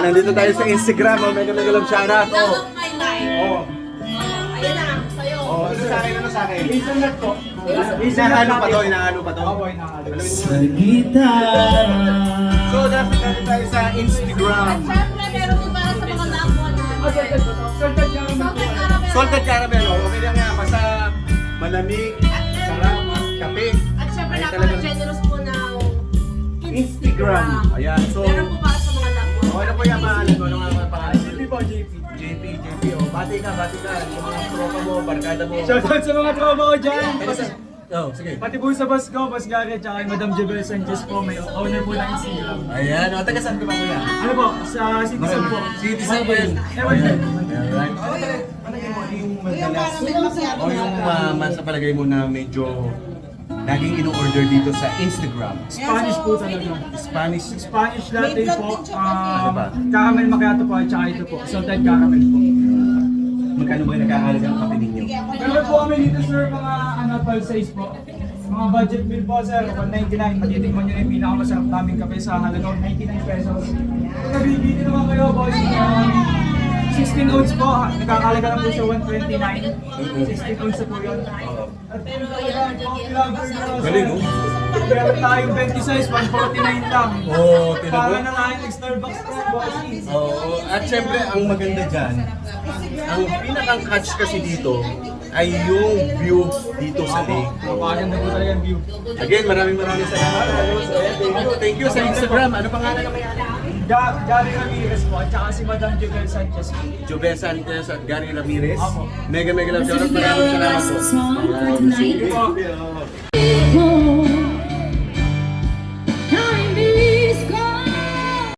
nandito tayo sa Instagram. Oh, mega love shoutout. Love of my life. Oh. Ayan na, sa'yo. Oh, ano sa akin, ano sa akin? Internet po. Inaano pa to, inaano pa to. Opo, inakalo. So, dapat natin tayo sa Instagram. At syempre, meron din para sa mga loved one natin. Salted caramel. Salted caramel. Salted caramel, oh, okay lang nga. Basta malamig, sarap, kape. At syempre, Ay, talagang- napaka-generous po ng Instagram. Ayan, so... Meron po para sa mga loved one. Oh, ano po yung pangalan mo? Ano nga ang pangalan? JP po, JP. JP, oh. Bati ka. Yung mga tropa mo, barkada mo. Shoutout sa mga tropa ko dyan. Oh, sige. Pati po sa boss ko, Boss Gary, tsaka kay Madam Jebel Sanchez po, may owner po ng Instagram. Ayan, o, taga saan ka ba kuya? Ano po, sa Citizen po. Citizen po yun. Ewan din. Alright. Palagay mo, ano yung madalas? O yung sa palagay mo na medyo laging ino-order dito sa Instagram? Spanish po talaga. Spanish. Spanish latte po, Ano ba? caramel macchiato po, at tsaka ito po, salted caramel po. Magkano ba yung nakakalaga ng kape ninyo? Meron po kami dito sir, mga pal size po. Mga budget meal po sir, 199. Matitikman nyo na yung pinakamasarap naming kape sa halagang 99 pesos. Kung nabibili naman kayo boys, 16 ounce po, nakakalaga lang po siya 129. 16 ounce po yun. At Pero yan, Galing, oh. meron tayong 20 size, 149 lang. Oo, tinan mo. Para na lang yung Starbucks po boys. Oo, at syempre ang maganda dyan, ang pinakang catch kasi dito ay yung view dito sa lake. Napakaganda po talaga yung view. Again, maraming salamat. Thank you sa Instagram. Ano pangalan ng may-ari? Gary Ramirez po, at saka si Madam Jebel Sanchez. Jove Santos at Gary Ramirez. Apo. Mega love shoutout. Maraming salamat po. Ayan, sige.